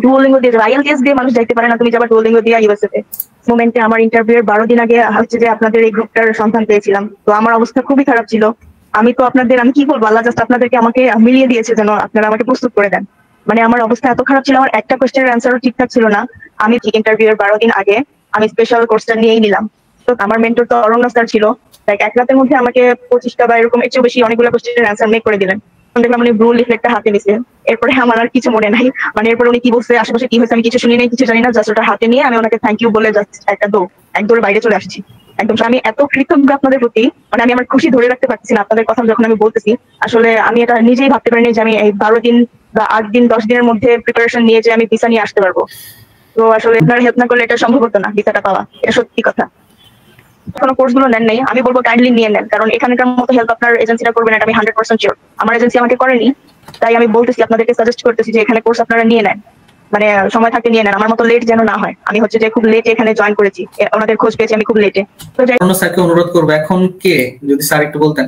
Duolingo দিয়ে IELTS দিয়ে মানুষ যাইতে পারে না, তুমি যাবার ডুওলিঙ্গো দিয়ে ইউএসএ তে। মোমেন্টে আমার ইন্টারভিউ এর 12 দিন আগে হচ্ছে যে আপনাদের এই গ্রুপটার সন্ধান পেয়েছিলাম। তো আমার অবস্থা খুবই খারাপ ছিল। আমি তো আপনাদের, আমি কি বলবো, আল্লাহ জাস্ট আপনাদেরকে আমাকে মিলিয়ে দিয়েছে যেন আপনারা আমাকে প্রস্তুত করে দেন। মানে আমার অবস্থা এত খারাপ ছিল, আমার একটা কোয়েশ্চেনের অ্যান্সারও ঠিকঠাক ছিল না। আমি ঠিক ইন্টারভিউ এর 12 দিন আগে আমি স্পেশাল কোর্সটা নিয়েই নিলাম। তো আমার মেন্টর তো অরণ্য স্যার ছিল, লাইক এক রাতের মধ্যে আমাকে 25টা বা এরকম এর চেয়েও বেশি অনেকগুলো কোয়েশ্চেনের অ্যান্সার মেক করে দিলেন। দেখলাম উনি ব্লু লিফলেটটা হাতে নিছে। এরপরে আমার আর কিছু মনে নাই, মানে এরপরে উনি কি বলছে আশেপাশে কি হয়েছে আমি কিছু শুনি নাই, কিছু জানি না, জাস্ট ওটা হাতে নিয়ে আমি ওনাকে থ্যাংক ইউ বলে জাস্ট এক দৌড়ে বাইরে চলে আসছি। একদম আমি এত কৃতজ্ঞ আপনাদের প্রতি, মানে আমি আমার খুশি ধরে রাখতে পারছি না আপনাদের কথা যখন আমি বলতেছি। আসলে আমি এটা নিজেই ভাবতে পারিনি যে আমি এই 12 দিন বা 8 দিন 10 দিনের মধ্যে প্রিপারেশন নিয়ে যে আমি ভিসা নিয়ে আসতে পারবো। তো আসলে আপনারা হেল্প না করলে এটা সম্ভব হতো না, ভিসাটা পাওয়া, এটা সত্যি কথা। কোনো কোর্স গুলো নেন নাই, আমি বলবো কাইন্ডলি নিয়ে নেন, কারণ এখানকার মতো হেল্প আপনার এজেন্সিটা করবে না, আমি 100% শিওর। আমার এজেন্সি আমাকে করেনি, তাই আমি বলতেছি আপনাদেরকে, সাজেস্ট করতেছি যে এখানে কোর্স আপনারা নিয়ে নেন, মানে সময় থাকতে নিয়ে নেন। আমার মতো লেট যেন না হয়। আমি হচ্ছে যে খুব লেটে এখানে জয়েন করেছি, ওনাদের খোঁজ পেয়েছি আমি খুব লেটে। তো স্যারকে অনুরোধ করবো এখন কে যদি স্যার একটু বলতেন।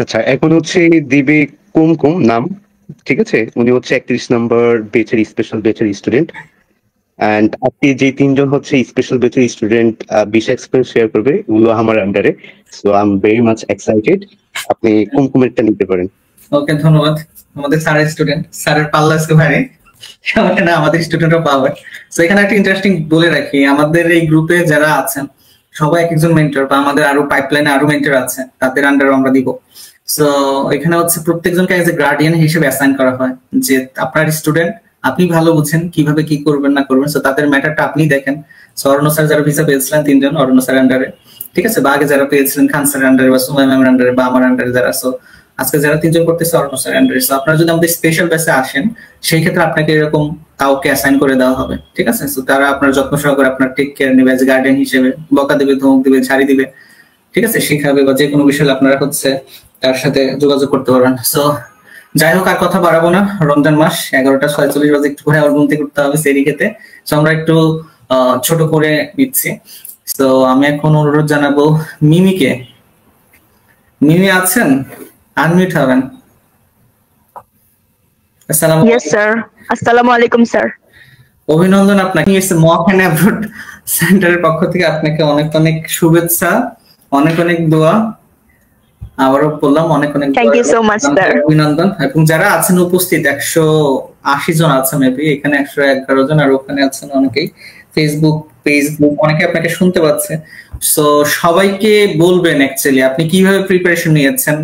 আচ্ছা, এখন হচ্ছে দিবে কুমকুম নাম, ঠিক আছে? উনি হচ্ছে 31 নম্বর বেচের স্পেশাল বেচের স্টুডেন্ট। এন্ড আপনি যে তিনজন হচ্ছে স্পেশাল বেচের স্টুডেন্ট বিশ এক্সপিরিয়েন্স শেয়ার করবে, ওগুলো আমার আন্ডারে। So I am very much excited. আপনি কুমকুমেরটা নিতে পারেন। ওকে, ধন্যবাদ। আমাদের স্যারের স্টুডেন্ট, স্যারের পাল্লা আজকে ভারী, না আমাদের স্টুডেন্টও পাবে। তো এখানে একটা ইন্টারেস্টিং বলে রাখি, আমাদের এই গ্রুপে যারা আছেন সবাই এক একজন মেন্টর, বা আমাদের আরো পাইপলাইনে আরো মেন্টর আছে, তাদের আন্ডারে আমরা দিব। সো এখানে হচ্ছে প্রত্যেকজনকে এজ এ গার্ডিয়ান হিসেবে অ্যাসাইন করা হয়, যে আপনার স্টুডেন্ট আপনি ভালো বুঝেন কিভাবে কি করবেন না করবেন, সো তাদের ম্যাটারটা আপনি দেখেন। সো অরণ্য স্যার যারা ভিসা পেয়েছিলেন তিনজন অরণ্য স্যার আন্ডারে, ঠিক আছে, বা আগে যারা পেয়েছিলেন খান স্যার আন্ডারে বা সুমাই ম্যামের আন্ডারে বা আমার আন্ডারে যারা, সো আজকে যারা তিনজন করতেছে অরণ্য স্যার আন্ডারে। সো আপনারা যদি আমাদের স্পেশাল ব্যাচে আসেন, সেই ক্ষেত্রে আপনাকে এরকম কাউকে অ্যাসাইন করে দেওয়া হবে, ঠিক আছে? সো তারা আপনার যত্ন সহকারে আপনার টেক কেয়ার নেবে এজ গার্ডিয়ান হিসেবে, বকা দেবে, ধমক দেবে, ঝাড়ি দিবে, ঠিক আছে, শিখাবে, বা যে কোনো বিষয়ে আপনারা হচ্ছে তার সাথে যোগাযোগ করতে পারবেন। সো যাই হোক, আর কথা বাড়াবো না, রমজান মাস 11টা 46 বাজে, একটু করে আবার ঘুমতে করতে হবে সেরি খেতে। সো আমরা একটু ছোট করে নিচ্ছি। তো আমি এখন অনুরোধ জানাবো মিমিকে। মিমি আছেন? আনমিউট হবেন। আসসালামু আলাইকুম স্যার। অভিনন্দন আপনাকে, মক এন্ড অ্যাব্রোড সেন্টারের পক্ষ থেকে আপনাকে অনেক অনেক শুভেচ্ছা, অনেক অনেক দোয়া। আবারও বললাম অনেক অনেক অভিনন্দন। এবং যারা আছেন উপস্থিত 180 জন আছে মেবি, এখানে 111 জন, আর ওখানে আছেন অনেকেই, ফেসবুক পেজ অনেকে আপনাকে শুনতে পাচ্ছে। সো সবাইকে বলবেন অ্যাকচুয়ালি আপনি কিভাবে প্রিপারেশন নিয়েছেন,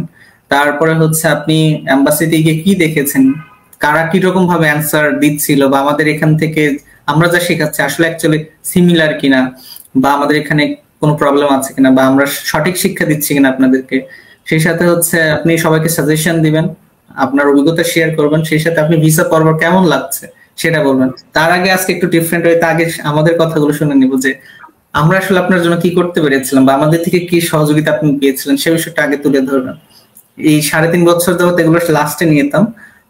তারপরে হচ্ছে আপনি এম্বাসিতে গিয়ে কি দেখেছেন, কারা কিরকম ভাবে অ্যান্সার দিচ্ছিল, বা আমাদের এখান থেকে আমরা যা শেখাচ্ছি আসলে অ্যাকচুয়ালি সিমিলার কিনা, বা আমাদের এখানে কোনো প্রবলেম আছে কিনা, বা আমরা সঠিক শিক্ষা দিচ্ছি কিনা আপনাদেরকে। সেই সাথে হচ্ছে আপনি সবাইকে সাজেশন দিবেন, আপনার অভিজ্ঞতা শেয়ার করবেন, সেই সাথে আপনি ভিসা পর্ব কেমন লাগছে সেটা বলবেন। তার আগে আজকে একটু ডিফারেন্ট হয়ে আগে আমাদের কথাগুলো শুনে নিব, যে আমরা আসলে আপনার জন্য কি করতে পেরেছিলাম, বা আমাদের থেকে কি সহযোগিতা আপনি পেয়েছিলেন, সে বিষয়টা আগে তুলে ধরবেন। এই 3.5 বছর যাবত এগুলো লাস্টে নিতাম,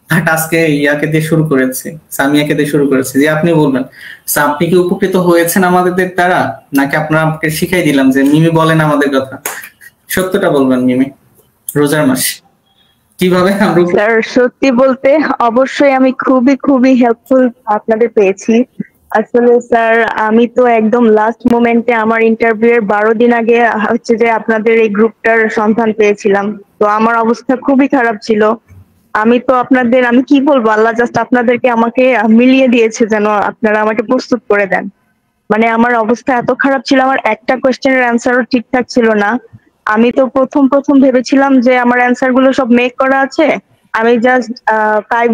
বাট আজকে ইয়াকে দিয়ে শুরু করেছি, সামিয়াকে দিয়ে শুরু করেছি, যে আপনি বলবেন আপনি কি উপকৃত হয়েছেন আমাদের দ্বারা, নাকি আপনাকে শিখাই দিলাম যে মিমি বলেন আমাদের কথা, সত্যটা বলবেন মিমি। রোজার মাস কিভাবে আমরা, স্যার সত্যি বলতে অবশ্যই আমি খুবই খুবই হেল্পফুল আপনাদের পেয়েছি। আসলে স্যার আমি তো একদম লাস্ট মোমেন্টে আমার ইন্টারভিউ এর 12 দিন আগে হচ্ছে যে আপনাদের এই গ্রুপটার সন্ধান পেয়েছিলাম। তো আমার অবস্থা খুবই খারাপ ছিল। আমি তো আপনাদের, আমি কি বলবো, আল্লাহ জাস্ট আপনাদেরকে আমাকে মিলিয়ে দিয়েছে যেন আপনারা আমাকে প্রস্তুত করে দেন। মানে আমার অবস্থা এত খারাপ ছিল, আমার একটা কোয়েশ্চেনের অ্যান্সারও ঠিকঠাক ছিল না। আমি তো প্রথম ভেবেছিলাম যে আমার অ্যান্সার গুলো সব মেক করা আছে, আমি জাস্ট 5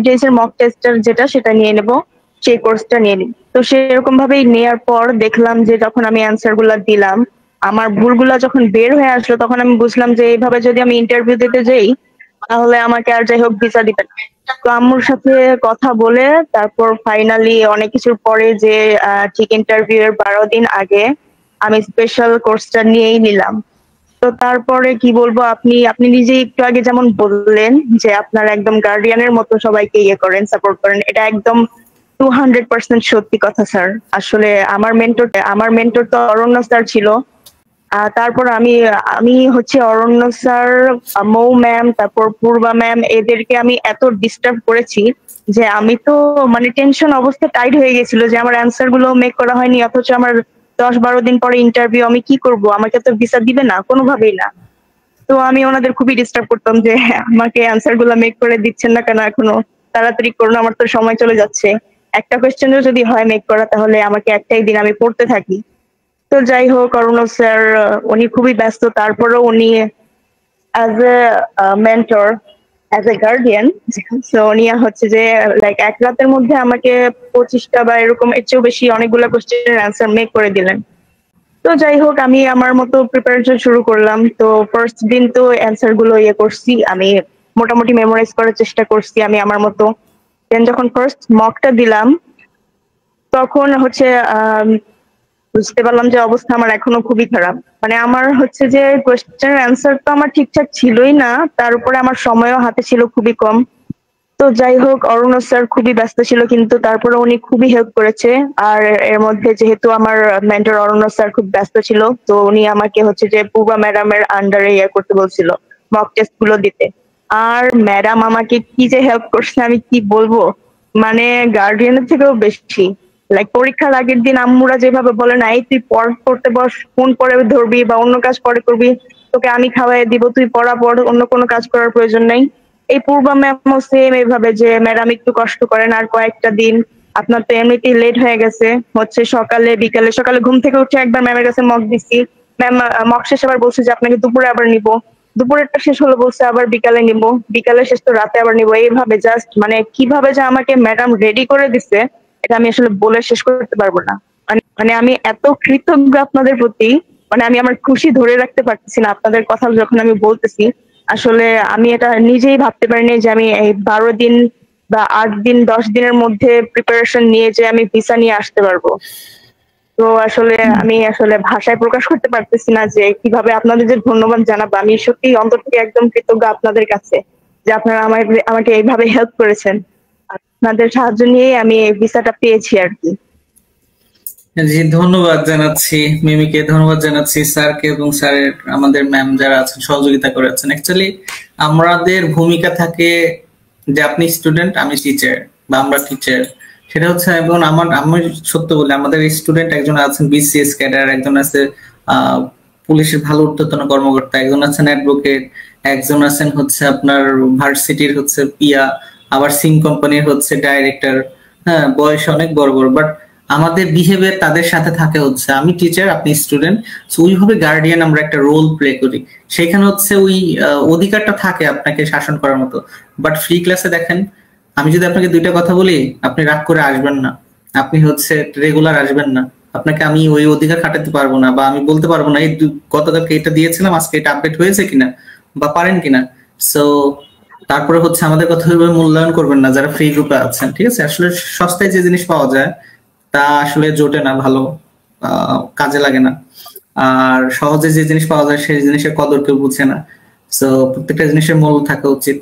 ডেজ এর মক টেস্টের যেটা সেটা নিয়ে নেব, সেই কোর্সটা নিয়ে নিই। তো সেরকম ভাবেই নেয়ার পর দেখলাম যে যখন আমি অ্যান্সার গুলা দিলাম, আমার ভুলগুলা যখন বের হয়ে আসলো, তখন আমি বুঝলাম যে এইভাবে যদি আমি ইন্টারভিউ দিতে যাই তাহলে আমাকে আর যাই হোক ভিসা দিবেন। তো আম্মুর সাথে কথা বলে তারপর ফাইনালি অনেক কিছুর পরে যে ঠিক ইন্টারভিউ এর 12 দিন আগে আমি স্পেশাল কোর্সটা নিয়েই নিলাম। তো তারপরে কি বলবো, আপনি আপনি নিজে একটু আগে যেমন বললেন যে আপনার একদম গার্ডিয়ানের মতো সবাইকে ইয়ে করেন, সাপোর্ট করেন, এটা একদম 200% সত্যি কথা স্যার। আসলে আমার মেন্টর তো অরণ্য স্যার ছিল। তারপর আমি আমি হচ্ছে অরণ্য স্যার, মৌ ম্যাম, তারপর পূর্বা ম্যাম, এদেরকে আমি এত ডিস্টার্ব করেছি যে আমি তো মানে টেনশন অবস্থা টাইট হয়ে গেছিল যে আমার অ্যান্সার গুলো মেক করা হয়নি, অথচ আমার 10-12 দিন পরে ইন্টারভিউ, আমি কি করব? আমাকে তো ভিসা দিবে না, কোনোভাবেই না। তো আমি ওনাদের খুবই ডিস্টার্ব করতাম যে আমাকে অ্যান্সার গুলো মেক করে দিচ্ছেন না কেন এখনো, তাড়াতাড়ি করুন, আমার তো সময় চলে যাচ্ছে। একটা কোয়েশ্চেনও যদি হয় মেক করা তাহলে আমাকে একটাই দিন, আমি পড়তে থাকি। তো যাই হোক, অরুণব স্যার উনি খুবই ব্যস্ত, তারপরেও উনি as a mentor, as a guardian, so উনি হচ্ছে যে লাইক এক রাতের মধ্যে আমাকে 25টা বা এরকম এর চেয়েও বেশি অনেকগুলো কোয়েশ্চেনের অ্যান্সার মেক করে দিলেন। তো যাই হোক, আমি আমার মতো প্রিপারেশন শুরু করলাম। তো ফার্স্ট দিন তো অ্যান্সার গুলো করছি, আমি মোটামুটি মেমোরাইজ করার চেষ্টা করছি আমি আমার মতো। দেন যখন ফার্স্ট মকটা দিলাম তখন হচ্ছে বুঝতে পারলাম যে অবস্থা আমার এখনো খুবই খারাপ। মানে আমার হচ্ছে যে কোয়েশ্চেনের অ্যান্সার তো আমার ঠিকঠাক ছিলই না, তার উপরে আমার সময়ও হাতে ছিল খুবই কম। তো যাই হোক, অরুণব স্যার খুবই ব্যস্ত ছিল কিন্তু তারপরে উনি খুবই হেল্প করেছে। আর এর মধ্যে যেহেতু আমার মেন্টর অরুণব স্যার খুব ব্যস্ত ছিল, তো উনি আমাকে হচ্ছে যে পূবা ম্যাডামের আন্ডারে করতে বলছিল, মক টেস্ট গুলো দিতে। আর ম্যাডাম আমাকে কি যে হেল্প করছে আমি কি বলবো, মানে গার্ডিয়ানের থেকেও বেশি। লাইক পরীক্ষার আগের দিন আম্মুরা যেভাবে বলে না, এই তুই পড়তে বস, ফোন পরে ধরবি বা অন্য কাজ পরে করবি, তোকে আমি খাওয়াই দিব, তুই পড়া পড়, অন্য কোনো কাজ করার প্রয়োজন নাই। এই পূর্বা ম্যামও সেম এইভাবে যে ম্যাডাম একটু কষ্ট করেন, আর কয়েকটা দিন, আপনার তো এমনিতেই লেট হয়ে গেছে, হচ্ছে সকালে বিকালে, সকালে ঘুম থেকে উঠে একবার ম্যামের কাছে মক দিছি, ম্যাম মক শেষ আবার বলছে যে আপনাকে দুপুরে আবার নিব, দুপুরেরটা শেষ হলো বলছে আবার বিকালে নিব, বিকালে শেষ তো রাতে আবার নিব। এইভাবে জাস্ট মানে কিভাবে যে আমাকে ম্যাডাম রেডি করে দিছে এটা আমি আসলে বলে শেষ করতে পারবো না। মানে আমি এত কৃতজ্ঞ আপনাদের প্রতি, মানে আমি আমার খুশি ধরে রাখতে পারতেছি না আপনাদের কথা যখন আমি বলতেছি। আসলে আমি এটা নিজেই ভাবতে পারিনি যে আমি এই 12 দিন বা 8 দিন 10 দিনের মধ্যে প্রিপারেশন নিয়ে যে আমি ভিসা নিয়ে আসতে পারবো। তো আসলে আমি আসলে ভাষায় প্রকাশ করতে পারতেছি না যে কিভাবে আপনাদের যে ধন্যবাদ জানাবো। আমি সত্যি অন্তর থেকে একদম কৃতজ্ঞ আপনাদের কাছে যে আপনারা আমাকে এইভাবে হেল্প করেছেন। আপনাদের সাহায্য নিয়ে আমি এই ভিসাটা পেয়েছি আর কি। জি, ধন্যবাদ জানাচ্ছি মিমিকে, ধন্যবাদ জানাচ্ছি স্যারকে এবং স্যারের আমাদের ম্যাম যারা আছেন সহযোগিতা করেছেন। অ্যাকচুয়ালি আমাদের ভূমিকা থাকে যে আপনি স্টুডেন্ট, আমি টিচার, বা আমরা টিচার, সেটা হচ্ছে। এবং আমি সত্য বলি, আমাদের স্টুডেন্ট একজন আছেন বিসিএস ক্যাডার, একজন আছে পুলিশের ভালো ঊর্ধ্বতন কর্মকর্তা, একজন আছেন অ্যাডভোকেট, একজন আছেন হচ্ছে আপনার ভার্সিটির হচ্ছে পিয়া, আবার সিং কোম্পানির হচ্ছে ডাইরেক্টর। হ্যাঁ, বয়স অনেক বড় বড়, বাট আমাদের বিহেভিয়ার তাদের সাথে থাকে হচ্ছে আমি টিচার আপনি স্টুডেন্ট, সো ওইভাবে গার্ডিয়ান আমরা একটা রোল প্লে করি। সেখানে হচ্ছে ওই অধিকারটা থাকে আপনাকে শাসন করার মতো। বাট ফ্রি ক্লাসে দেখেন, আমি যদি আপনাকে দুইটা কথা বলি আপনি রাগ করে আসবেন না, আপনি হচ্ছে রেগুলার আসবেন না, আপনাকে আমি ওই অধিকার খাটাতে পারবো না, বা আমি বলতে পারবো না এই গতকালকে এটা দিয়েছিলাম আজকে এটা আপডেট হয়েছে কিনা বা পারেন কিনা। সো তারপরে হচ্ছে আমাদের কথা ওইভাবে মূল্যায়ন করবেন না যারা ফ্রি গ্রুপে আছেন, ঠিক আছে? আসলে সস্তায় যে জিনিস পাওয়া যায় তা আসলে জোটে না, ভালো কাজে লাগে না। আর সহজে যে জিনিস পাওয়া যায় সেই জিনিসের কদর কেউ বুঝে না। তো প্রত্যেকটা জিনিসের মূল্য থাকা উচিত।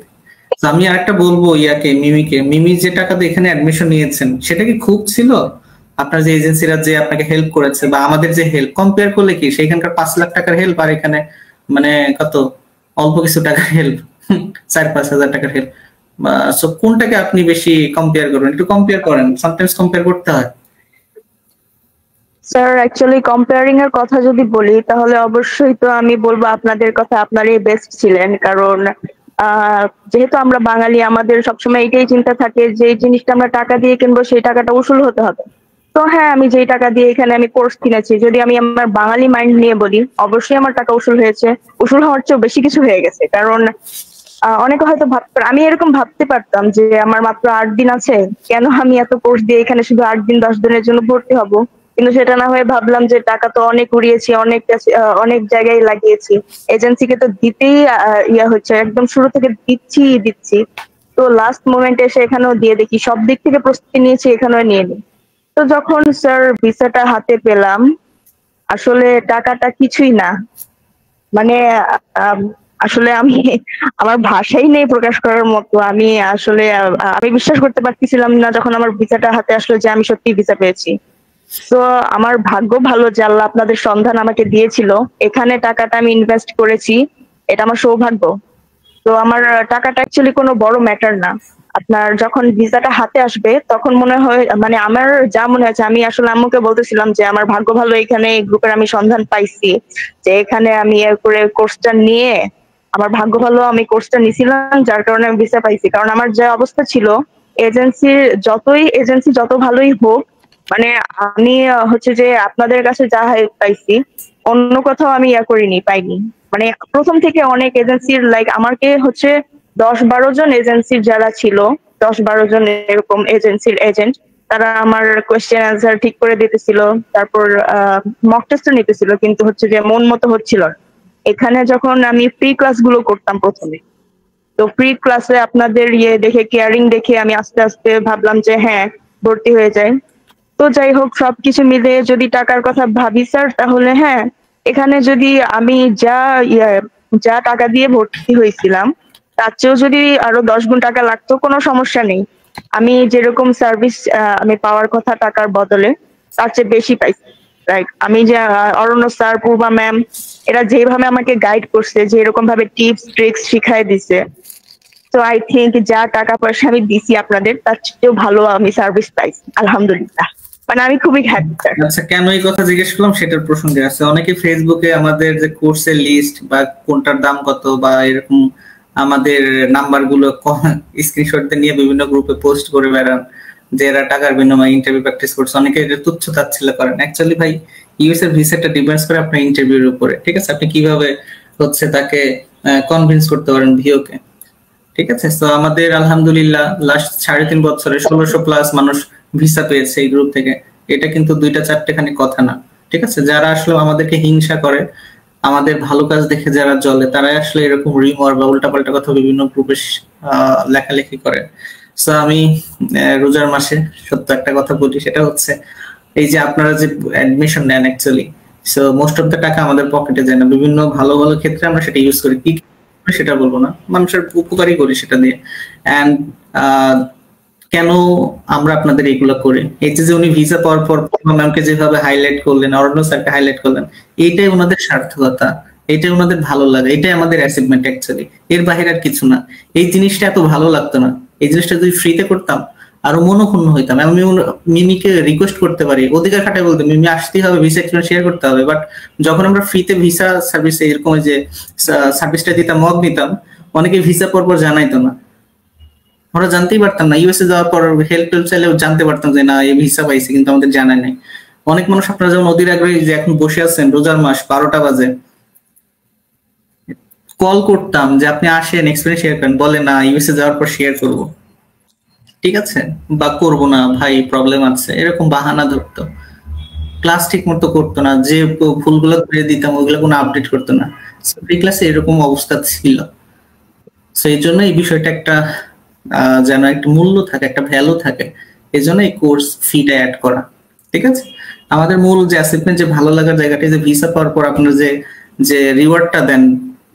তো আমি আরেকটা বলবো মিমিকে, মিমি যে টাকা দিয়ে এখানে অ্যাডমিশন নিয়েছেন সেটা কি খুব ছিল? আপনার যে এজেন্সিরা যে আপনাকে হেল্প করেছে বা আমাদের যে হেল্প কম্পেয়ার করলে কি সেখানকার 5 লাখ টাকার হেল্প আর এখানে মানে কত অল্প কিছু টাকার হেল্প, 4-5 হাজার টাকার হেল্প, সো কোনটাকে আপনি বেশি কম্পেয়ার করবেন? একটু কম্পেয়ার করেন, সামটাইমস কম্পেয়ার করতে হয়। স্যার অ্যাকচুয়ালি কম্পেয়ারিং এর কথা যদি বলি তাহলে অবশ্যই তো আমি বলবো আপনাদের কথা, আপনারই বেস্ট ছিলেন। কারণ যেহেতু আমরা বাঙালি, আমাদের সবসময় এটাই চিন্তা থাকে যে এই জিনিসটা আমরা টাকা দিয়ে কিনবো সেই টাকাটা উসুল হতে হবে। তো হ্যাঁ, আমি যেই টাকা দিয়ে এখানে আমি কোর্স কিনেছি, যদি আমি আমার বাঙালি মাইন্ড নিয়ে বলি অবশ্যই আমার টাকা উসুল হয়েছে, উসুল হওয়ার চেয়েও বেশি কিছু হয়ে গেছে। কারণ অনেকে হয়তো আমি এরকম ভাবতে পারতাম যে আমার মাত্র 8 দিন আছে, কেন আমি এত কোর্স দিয়ে এখানে শুধু 8 দিন 10 দিনের জন্য ভর্তি হব। কিন্তু সেটা না হয়ে ভাবলাম যে টাকা তো অনেক উড়িয়েছি, অনেক জায়গায় লাগিয়েছি, এজেন্সিকে তো দিতেই হচ্ছে, একদম শুরু থেকে দিচ্ছি। তো লাস্ট মোমেন্টে এসে এখানেও দিয়ে দেখি, সব দিক থেকে প্রস্তুতি নিয়েছি, এখানেও নিয়ে নিই। তো যখন স্যার ভিসাটা হাতে পেলাম, আসলে টাকাটা কিছুই না। মানে আসলে আমি আমার ভাষাই নেই প্রকাশ করার মতো। আমি আসলে আমি বিশ্বাস করতে পারতেছিলাম না যখন আমার ভিসাটা হাতে আসলো যে আমি সত্যি ভিসা পেয়েছি। তো আমার ভাগ্য ভালো যে আল্লাহ আপনাদের সন্ধান আমাকে দিয়েছিল, এখানে টাকাটা আমি ইনভেস্ট করেছি, এটা আমার সৌভাগ্য। তো আমার টাকাটা অ্যাকচুয়ালি কোনো বড় ম্যাটার না। আপনার যখন ভিসাটা হাতে আসবে তখন মনে হয় মানে আমার যা মনে আছে, আমি আসলে আম্মুকে বলতেছিলাম যে আমার ভাগ্য ভালো এখানে গ্রুপের আমি সন্ধান পাইছি, যে এখানে আমি এর করে কোর্সটা নিয়ে আমার ভাগ্য ভালো আমি কোর্সটা নিছিলাম, যার কারণে আমি ভিসা পাইছি। কারণ আমার যে অবস্থা ছিল, এজেন্সি যত ভালোই হোক, মানে আমি হচ্ছে যে আপনাদের কাছে যা হেল্প পাইছি অন্য কোথাও আমি পাইনি। মানে প্রথম থেকে অনেক এজেন্সির লাইক আমাকে হচ্ছে 10-12 জন এজেন্সির যারা ছিল, 10-12 জন এরকম এজেন্সির এজেন্ট, তারা আমার কোয়েশ্চেন অ্যান্সার ঠিক করে দিতেছিল, তারপর মক টেস্টও নিতেছিল, কিন্তু হচ্ছে যে মন মতো হচ্ছিল না। এখানে যখন আমি প্রি ক্লাস গুলো করতাম প্রথমে, তো প্রি ক্লাসে আপনাদের দেখে, কেয়ারিং দেখে আমি আস্তে আস্তে ভাবলাম যে হ্যাঁ ভর্তি হয়ে যায়। তো যাই হোক, সবকিছু মিলে যদি টাকার কথা ভাবি স্যার, তাহলে হ্যাঁ, এখানে যদি আমি যা টাকা দিয়ে ভর্তি হয়েছিলাম তার চেয়েও যদি আরো 10 গুণ টাকা লাগতো, কোনো সমস্যা নেই। আমি যেরকম সার্ভিস আমি পাওয়ার কথা টাকার বদলে, তার চেয়ে বেশি পাইছি। রাইট, আমি যে অরণ্য স্যার, পূর্বা ম্যাম, এরা যেভাবে আমাকে গাইড করছে, যে এরকম ভাবে টিপস ট্রিক্স শিখাই দিছে, তো আই থিঙ্ক যা টাকা পয়সা আমি দিছি আপনাদের, তার চেয়েও ভালো আমি সার্ভিস পাইছি, আলহামদুলিল্লাহ। মানে আমি খুবই হ্যাপি স্যার। আচ্ছা, কেন এই কথা জিজ্ঞেস করলাম সেটার প্রসঙ্গে আছে, অনেকে ফেসবুকে আমাদের যে কোর্সের লিস্ট বা কোনটার দাম কত বা এরকম আমাদের নাম্বার গুলো স্ক্রিনশট নিয়ে বিভিন্ন গ্রুপে পোস্ট করে বেড়ান যে এরা টাকার বিনিময়ে ইন্টারভিউ প্র্যাকটিস করছে। অনেকে এটা তুচ্ছ তাচ্ছিল্য করেন। অ্যাকচুয়ালি ভাই, ইউএস এর ভিসাটা ডিপেন্ডস করে আপনার ইন্টারভিউর উপরে। ঠিক আছে, আপনি কিভাবে হচ্ছে তাকে কনভিন্স করতে পারেন ভিওকে। ঠিক আছে, তো আমাদের আলহামদুলিল্লাহ লাস্ট 3.5 বছরে 1600+ মানুষ ভিসা পেয়েছে এই গ্রুপ থেকে। এটা কিন্তু 2-4টে খানি কথা না। ঠিক আছে, যারা আসলে আমাদেরকে হিংসা করে, আমাদের ভালো কাজ দেখে যারা জ্বলে, তারাই আসলে এরকম রিমর বা উল্টাপাল্টা কথা বিভিন্ন গ্রুপে লেখালেখি করে। সো আমি রোজার মাসে সত্য একটা কথা বলি, সেটা হচ্ছে এই যে আপনারা যে অ্যাডমিশন নেন, actually so most of the টাকা আমাদের পকেটে যায় না। বিভিন্ন ভালো ভালো ক্ষেত্রে আমরা সেটা ইউজ করি, কি সেটা বলবো না, মানুষের উপকারই করি সেটা দিয়ে। অ্যান্ড কেন আমরা আপনাদের এগুলো করি, এই যে উনি ভিসা পাওয়ার পর ম্যামকে যেভাবে হাইলাইট করলেন, অরণ্য স্যারকে হাইলাইট করলেন, এইটাই ওনাদের সার্থকতা, এটাই ওনাদের ভালো লাগে, এটাই আমাদের অ্যাচিভমেন্ট অ্যাকচুয়ালি। এর বাইরে আর কিছু না। এই জিনিসটা এত ভালো লাগতো না, এই জিনিসটা যদি ফ্রিতে করতাম আরো মনোক্ষুণ্ণ হইতাম। আমি মিমিকে রিকোয়েস্ট করতে পারি, অধিকার খাটায় বলতে মিমি আসতেই হবে, ভিসা এক্সপিরিয়েন্স শেয়ার করতে হবে। বাট যখন আমরা ফ্রিতে ভিসা সার্ভিস এরকম যে সার্ভিসটা দিতাম, মগ নিতাম, অনেকে ভিসা পর জানাইতো না, আমরা জানতেই পারতাম না। ইউএসএ যাওয়ার পর হেল্প চাইলেও জানতে পারতাম যে না, এই ভিসা পাইছে, কিন্তু আমাদের জানাই নাই। অনেক মানুষ, আপনারা যেমন অধীর আগ্রহী যে এখন বসে আছেন, রোজার মাস 12টা বাজে, কল করতাম যে আপনি আসেন, এক্সপিরিয়েন্স শেয়ার করেন, বলে না ইউএসএ যাওয়ার পর শেয়ার করবো। ঠিক আছে, বা করবো না ভাই, প্রবলেম আছে, এরকম বাহানা ধরতো। ক্লাস ঠিক মতো করতো না, যে ভুলগুলো করে দিতাম ওইগুলো কোনো আপডেট করতো না। ফ্রি ক্লাসে এরকম অবস্থা ছিল। সেই জন্য এই বিষয়টা একটা যেন একটা মূল্য থাকে, একটা ভ্যালু থাকে, এই জন্য এই কোর্স ফিটা অ্যাড করা। ঠিক আছে, আমাদের মূল যে অ্যাচিভমেন্ট, যে ভালো লাগার জায়গাটা, যে ভিসা পাওয়ার পর আপনার যে যে রিওয়ার্ডটা দেন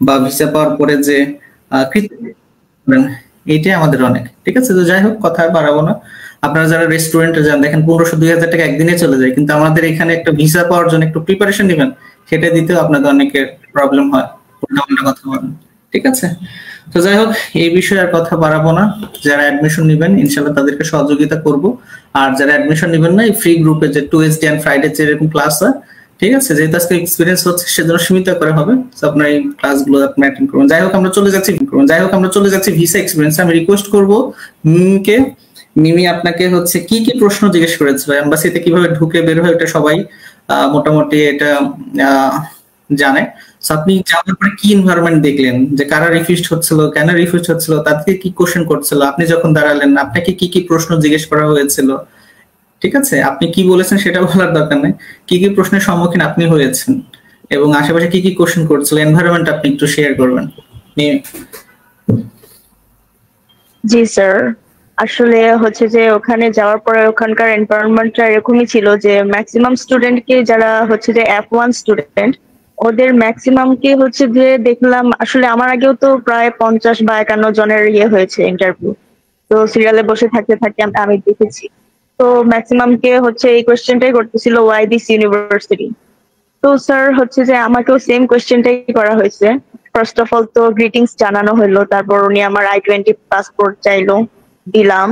বা ভিসা পাওয়ার পরে যে এইটাই আমাদের অনেক। ঠিক আছে, তো যাই হোক, কথা আর বাড়াবো না। আপনারা যারা রেস্টুরেন্টে যান, দেখেন 1500-2000 টাকা একদিনে চলে যায়, কিন্তু আমাদের এখানে একটা ভিসা পাওয়ার জন্য একটু প্রিপারেশন নেবেন, সেটা দিতেও আপনাদের অনেকের প্রবলেম হয়, উল্টাপাল্টা কথা বলেন। ঠিক আছে, তো যাই হোক, এই বিষয়ে আর কথা বাড়াবো না। যারা অ্যাডমিশন নেবেন ইনশাআল্লাহ তাদেরকে সহযোগিতা করব। আর যারা অ্যাডমিশন নেবেন না, এই ফ্রি গ্রুপে যে টুয়েসডে এন্ড ফ্রাইডে যে এরকম ক্লাস হয়, ঠিক আছে, যেহেতু আজকে এক্সপিরিয়েন্স হচ্ছে সেজন্য সীমিত করা হবে, তো আপনার এই ক্লাসগুলো আপনি অ্যাটেন্ড করুন। যাই হোক, আমরা চলে যাচ্ছি ভিসা এক্সপিরিয়েন্স। আমি রিকোয়েস্ট করব মিমিকে, মিমি আপনাকে হচ্ছে কি কি প্রশ্ন জিজ্ঞেস করেছিল, এম্বাসিতে কিভাবে ঢুকে বের হয়, এটা সবাই মোটামুটি এটা জানে। আপনি যাওয়ার পরে কি এনভায়রনমেন্ট দেখলেন, যে কারা রিফিউজড হচ্ছিল, কেন রিফিউজড হচ্ছিল, তাদেরকে কি কোশ্চেন করছিল, আপনি যখন দাঁড়ালেন আপনাকে কি কি প্রশ্ন জিজ্ঞেস করা হয়েছিল, ঠিক আছে, আপনি কি বলেছেন সেটা বলার দরকার নেই, কি কি প্রশ্নের সম্মুখীন আপনি হয়েছেন এবং আশেপাশে কি কি কোশ্চেন করছিল, এনভায়রনমেন্ট আপনি একটু শেয়ার করবেন। জি স্যার, আসলে হচ্ছে যে ওখানে যাওয়ার পরে ওখানকার এনভায়রনমেন্টটা এরকমই ছিল যে ম্যাক্সিমাম স্টুডেন্টকে, যারা হচ্ছে যে F1 স্টুডেন্ট, ওদের ম্যাক্সিমামকে হচ্ছে যে দেখলাম, আসলে আমার আগেও তো প্রায় 50 বা 51 জনের হয়েছে ইন্টারভিউ, তো সিরিয়ালে বসে থাকতে থাকতে আমি দেখেছি। তো ম্যাক্সিমামকে হচ্ছে এই কোয়েশ্চেনটাই করতেছিল, ওয়াই দিস ইউনিভার্সিটি। তো স্যার হচ্ছে যে আমাকেও সেম কোয়েশ্চেনটাই করা হয়েছে। ফার্স্ট অফ অল তো গ্রিটিংস জানানো হলো, তারপর উনি আমার I-20 পাসপোর্ট চাইলো, দিলাম।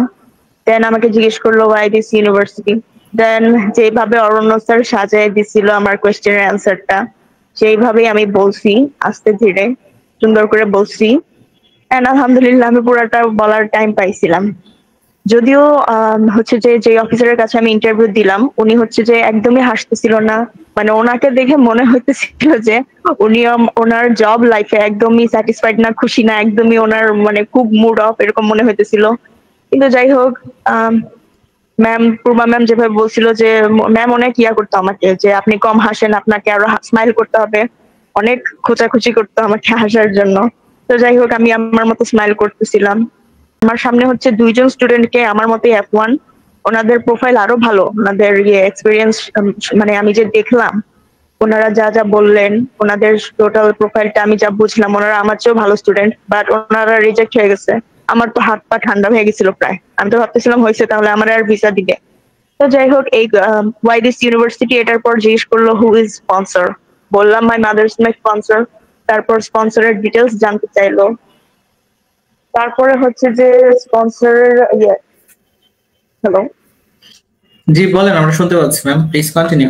দেন আমাকে জিজ্ঞেস করলো ওয়াই দিস ইউনিভার্সিটি। দেন যেভাবে অরণ্য স্যার সাজায় দিছিল আমার কোয়েশ্চেনের অ্যান্সারটা, সেইভাবেই আমি বলছি, আস্তে ধীরে সুন্দর করে বলছি। এন্ড আলহামদুলিল্লাহ আমি পুরাটা বলার টাইম পাইছিলাম। যদিও হচ্ছে যে অফিসারের কাছে আমি ইন্টারভিউ দিলাম, উনি হচ্ছে যে একদমই হাসতেছিল না। মানে ওনাকে দেখে মনে হইতেছিল যে উনি ওনার জব লাইফে একদমই স্যাটিসফাইড না, খুশি না, একদমই ওনার মানে খুব মুড অফ এরকম মনে হইতেছিল। কিন্তু যাই হোক, পূর্বা ম্যাম যেভাবে বলছিল যে ম্যাম অনেক ইয়া করতো আমাকে, যে আপনি কম হাসেন, আপনাকে আরো স্মাইল করতে হবে, অনেক খোঁচাখুচি করতো আমাকে হাসার জন্য। তো যাই হোক, আমি আমার মতো স্মাইল করতেছিলাম। আমার সামনে হচ্ছে 2জন স্টুডেন্টকে আমার মতোই F1, ওনাদের প্রোফাইল আরো ভালো, ওনাদের এক্সপিরিয়েন্স, মানে আমি যে দেখলাম ওনারা যা যা বললেন, ওনাদের টোটাল প্রোফাইলটা আমি যা বুঝলাম, ওনারা আমার চেয়েও ভালো স্টুডেন্ট, বাট ওনারা রিজেক্ট হয়ে গেছে। আমার তো হাত পা ঠান্ডা হয়ে গেছিল প্রায়, আমি তো ভাবতেছিলাম হয়েছে তাহলে আমার আর ভিসা দিবে। তো যাই হোক, এই ওয়াই দিস ইউনিভার্সিটি এটার পর জিজ্ঞেস করলো হু ইজ স্পন্সর, বললাম my mother is my sponsor. তারপর স্পন্সরের ডিটেলস জানতে চাইলো। তারপরে হচ্ছে যে স্পন্সরের হ্যালো। জি বলেন, আমরা শুনতে পাচ্ছি ম্যাম, প্লিজ কন্টিনিউ।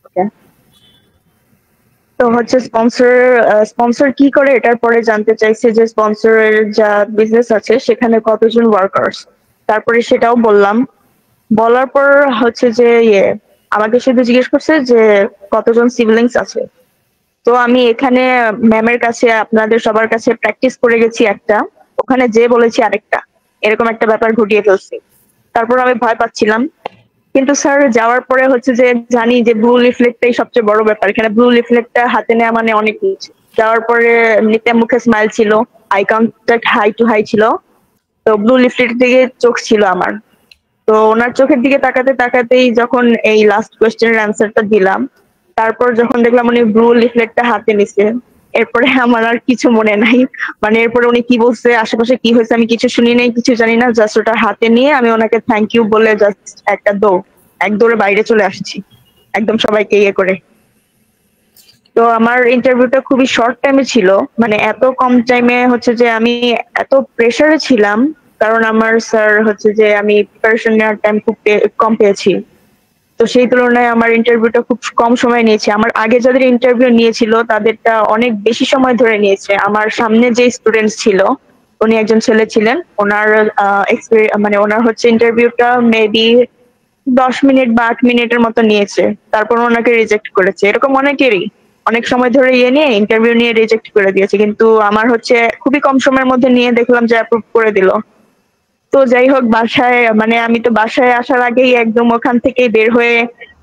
ওকে, তো হচ্ছে স্পন্সর কি করে এটার পরে জানতে চাইছে যে স্পন্সরের যা বিজনেস আছে সেখানে কতজন ওয়ার্কার্স। তারপরে সেটাও বললাম। বলার পর হচ্ছে যে আমাকে শুধু জিজ্ঞেস করছে যে কতজন সিবলিংস আছে। তো আমি এখানে ম্যামের কাছে, আপনাদের সবার কাছে প্র্যাকটিস করে গেছি একটা, ওখানে যে বলেছি আরেকটা, এরকম একটা ব্যাপার ঘটিয়ে ফেলছি। তারপর আমি ভয় পাচ্ছিলাম। কিন্তু স্যার যাওয়ার পরে হচ্ছে যে জানি যে ব্লু লিফলেটটাই সবচেয়ে বড় ব্যাপার, এখানে ব্লু লিফলেটটা হাতে নেওয়া মানে অনেক কিছু। যাওয়ার পরে এমনিতে মুখে স্মাইল ছিল, eye contact high to high ছিল। তো ব্লু লিফলেটের দিকে চোখ ছিল আমার। তো ওনার চোখের দিকে তাকাতে তাকাতেই যখন এই লাস্ট কোয়েশ্চেনের অ্যান্সারটা দিলাম, তারপর যখন দেখলাম উনি ব্লু লিফলেটটা হাতে নিছে, এরপরে আমার আর কিছু মনে নাই। মানে এরপরে উনি কি বলছে, আশেপাশে কি হয়েছে আমি কিছু শুনি নাই, কিছু জানি না। জাস্ট ওটা হাতে নিয়ে আমি ওনাকে থ্যাংক ইউ বলে জাস্ট এক দৌড়ে বাইরে চলে আসছি, একদম সবাইকে ইয়ে করে। তো আমার ইন্টারভিউটা খুবই শর্ট টাইমে ছিল, মানে এত কম টাইমে হচ্ছে যে আমি এত প্রেসারে ছিলাম, কারণ আমার স্যার হচ্ছে যে আমি প্রিপারেশন নেওয়ার টাইম খুব কম পেয়েছি। তো সেই তুলনায় আমার ইন্টারভিউটা খুব কম সময় নিয়েছে। আমার আগে যাদের ইন্টারভিউ নিয়েছিল তাদেরটা অনেক বেশি সময় ধরে নিয়েছে। আমার সামনে যে স্টুডেন্ট ছিল, উনি একজন ছেলে ছিলেন, ওনার মানে ওনার হচ্ছে ইন্টারভিউটা মেবি 10 মিনিট বা 8 মিনিটের মতো নিয়েছে, তারপর ওনাকে রিজেক্ট করেছে। এরকম অনেকেরই অনেক সময় ধরে নিয়ে ইন্টারভিউ নিয়ে রিজেক্ট করে দিয়েছে, কিন্তু আমার হচ্ছে খুবই কম সময়ের মধ্যে নিয়ে দেখলাম যে অ্যাপ্রুভ করে দিল। তো যাই হোক, বাসায় মানে আমি তো বাসায় আসার আগেই একদম ওখান থেকেই বের হয়ে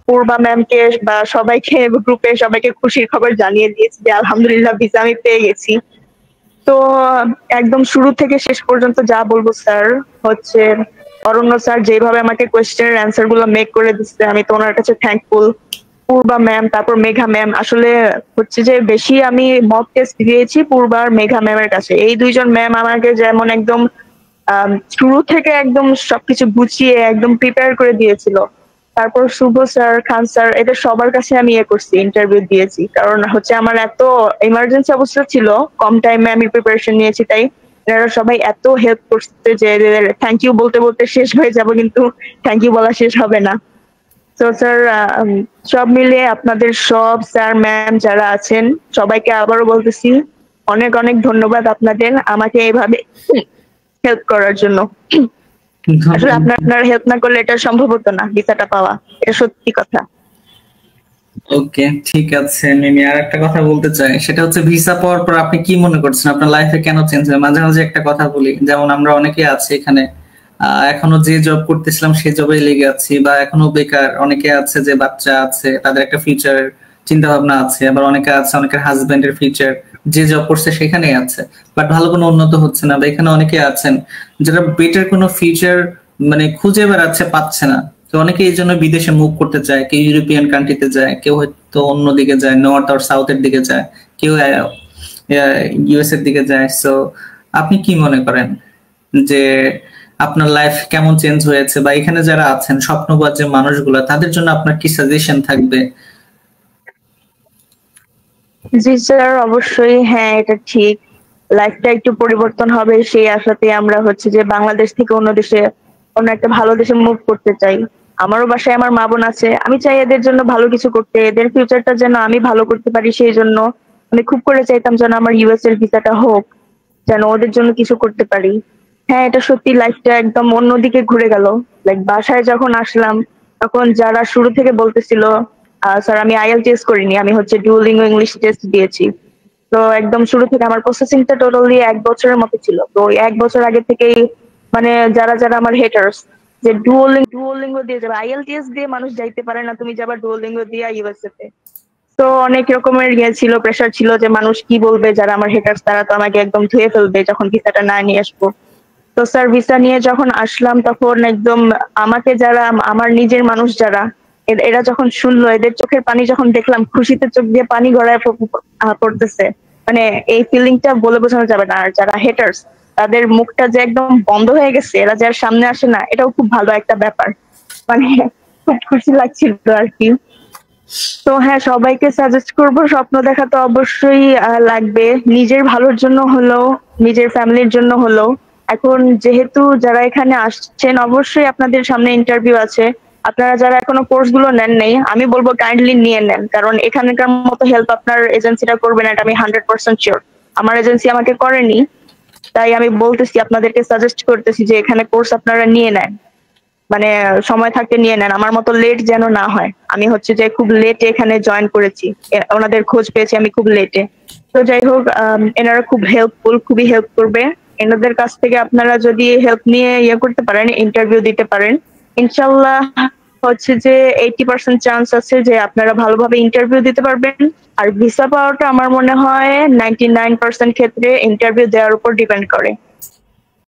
পূর্বা ম্যামকে বা সবাইকে, গ্রুপে সবাইকে খুশির খবর জানিয়ে দিয়েছি যে আলহামদুলিল্লাহ ভিসা আমি পেয়ে গেছি। তো একদম শুরু থেকে শেষ পর্যন্ত যা বলবো স্যার, হচ্ছে অরণ্য স্যার যেভাবে আমাকে কোয়েশ্চেনের অ্যান্সার গুলো মেক করে দিচ্ছে, আমি তো ওনার কাছে থ্যাঙ্কফুল। পূর্বা ম্যাম, তারপর মেঘা ম্যাম, আসলে হচ্ছে যে বেশি আমি মক টেস্ট দিয়েছি পূর্বা আর মেঘা ম্যামের কাছে। এই 2জন ম্যাম আমাকে যেমন একদম শুরু থেকে একদম সবকিছু গুছিয়ে একদম প্রিপেয়ার করে দিয়েছিল। তারপর শুভ স্যার, খান স্যার, এদের সবার কাছে আমি করছি, ইন্টারভিউ দিয়েছি, কারণ হচ্ছে আমার এত ইমার্জেন্সি অবস্থা ছিল, কম টাইমে আমি প্রিপারেশন নিয়েছি, তাই এরা সবাই এত হেল্প করছে যে থ্যাংক ইউ বলতে বলতে শেষ হয়ে যাব, কিন্তু থ্যাংক ইউ বলা শেষ হবে না। তো স্যার, সব মিলিয়ে আপনাদের সব স্যার ম্যাম যারা আছেন সবাইকে আবারও বলতেছি অনেক অনেক ধন্যবাদ আপনাদের আমাকে এইভাবে হেল্প করার জন্য। আসলে আপনার হেল্প না করলে এটা সম্ভব হতো না ভিসাটা পাওয়া, এটা সত্যি কথা। ওকে, ঠিক আছে মিমি, আর একটা কথা বলতে চাই, সেটা হচ্ছে ভিসা পাওয়ার পর আপনি কি মনে করছেন আপনার লাইফে কেন চেঞ্জ হয়? মাঝে মাঝে একটা কথা বলি, যেমন আমরা অনেকে আছি এখানে এখনো যে জব করতেছিলাম সেই জবে লেগে আছি, বা এখনো বেকার অনেকে আছে, যে বাচ্চা আছে তাদের একটা ফিউচার চিন্তা ভাবনা আছে, আবার অনেকে আছে অনেকের হাজবেন্ডের ফিউচার যে জব করছে সেখানেই আছে, বাট ভালো কোনো উন্নত হচ্ছে না। বা এখানে অনেকে আছেন যারা বেটার কোনো ফিউচার মানে খুঁজে বেড়াচ্ছে, পাচ্ছে না। তো অনেকে এই জন্য বিদেশে মুভ করতে চায়, কেউ ইউরোপিয়ান কান্ট্রিতে যায়, কেউ হয়তো অন্য দিকে যায়, নর্থ আর সাউথের দিকে যায়, কেউ ইউএস এর দিকে যায়। সো আপনি কি মনে করেন যে আপনার লাইফ কেমন চেঞ্জ হয়েছে, বা এখানে যারা আছেন স্বপ্নবাজ যে মানুষগুলো, তাদের জন্য আপনার কি সাজেশন থাকবে? জি স্যার, অবশ্যই, হ্যাঁ এটা ঠিক। লাইফটা একটু পরিবর্তন হবে সেই আশাতে আমরা হচ্ছে যে বাংলাদেশ থেকে অন্য দেশে, অন্য একটা ভালো দেশে মুভ করতে চাই। আমারও বাসায় আমার মা বোন আছে, আমি চাই এদের জন্য ভালো কিছু করতে, এদের ফিউচারটা যেন আমি ভালো করতে পারি। সেই জন্য আমি খুব করে চাইতাম যেন আমার ইউএস এর ভিসাটা হোক, যেন ওদের জন্য কিছু করতে পারি। হ্যাঁ, এটা সত্যি, লাইফটা একদম অন্যদিকে ঘুরে গেল। লাইক বাসায় যখন আসলাম তখন যারা শুরু থেকে বলতেছিল, স্যার আমি আইএলটিএস করিনি, আমি হচ্ছে ডুওলিঙ্গো ইংলিশ টেস্ট দিয়েছি। তো একদম শুরু থেকে আমার প্রসেসিংটা টোটালি 1 বছরের মতো ছিল। তো 1 বছর আগে থেকেই মানে যারা যারা আমার হেটার্স, যে ডুওলিঙ্গো দিয়ে যাবে, আইএলটিএস দিয়ে মানুষ যাইতে পারে না, তুমি যাবা ডুওলিঙ্গো দিয়ে ইউএসএ তে। তো অনেক রকমের ইয়ে ছিল, প্রেশার ছিল যে মানুষ কি বলবে, যারা আমার হেটার্স তারা তো আমাকে একদম ধুয়ে ফেলবে যখন ভিসাটা না নিয়ে আসবো। তো স্যার ভিসা নিয়ে যখন আসলাম তখন একদম আমাকে যারা আমার নিজের মানুষ যারা, এরা যখন শুনলো, এদের চোখের পানি যখন দেখলাম, খুশিতে চোখ দিয়ে পানি গড়ায় পড়তেছে, মানে এই ফিলিংটা বলে বোঝানো যাবে না। আর যারা হেটার্স তাদের মুখটা যে একদম বন্ধ হয়ে গেছে, এরা যার সামনে আসে না, এটাও খুব ভালো একটা ব্যাপার, মানে খুব খুশি লাগছিল আর কি। তো হ্যাঁ, সবাইকে সাজেস্ট করবো, স্বপ্ন দেখা তো অবশ্যই লাগবে, নিজের ভালোর জন্য হলেও, নিজের ফ্যামিলির জন্য হলেও। এখন যেহেতু যারা এখানে আসছেন, অবশ্যই আপনাদের সামনে ইন্টারভিউ আছে, আপনারা যারা এখনো কোর্স গুলো নেন নাই, আমি বলবো কাইন্ডলি নিয়ে নেন, কারণ এখানকার মতো হেল্প আপনার এজেন্সিটা করবে না, এটা আমি 100% শিওর। আমার এজেন্সি আমাকে করেনি, তাই আমি বলতেছি, আপনাদেরকে সাজেস্ট করতেছি যে এখানে কোর্স আপনারা নিয়ে নেন, মানে সময় থাকতে নিয়ে নেন, আমার মতো লেট যেন না হয়। আমি হচ্ছে যে খুব লেটে এখানে জয়েন করেছি, ওনাদের খোঁজ পেয়েছি আমি খুব লেটে। তো যাই হোক, এনারা খুব হেল্পফুল, খুবই হেল্প করবে। এনাদের কাছ থেকে আপনারা যদি হেল্প নিয়ে ইয়ে করতে পারেন, ইন্টারভিউ দিতে পারেন, ইনশাল্লাহ হচ্ছে যে 80% চান্স আছে যে আপনারা ভালোভাবে ইন্টারভিউ দিতে পারবেন। আর ভিসা পাওয়াটা আমার মনে হয় 99% ক্ষেত্রে ইন্টারভিউ দেওয়ার উপর ডিপেন্ড করে।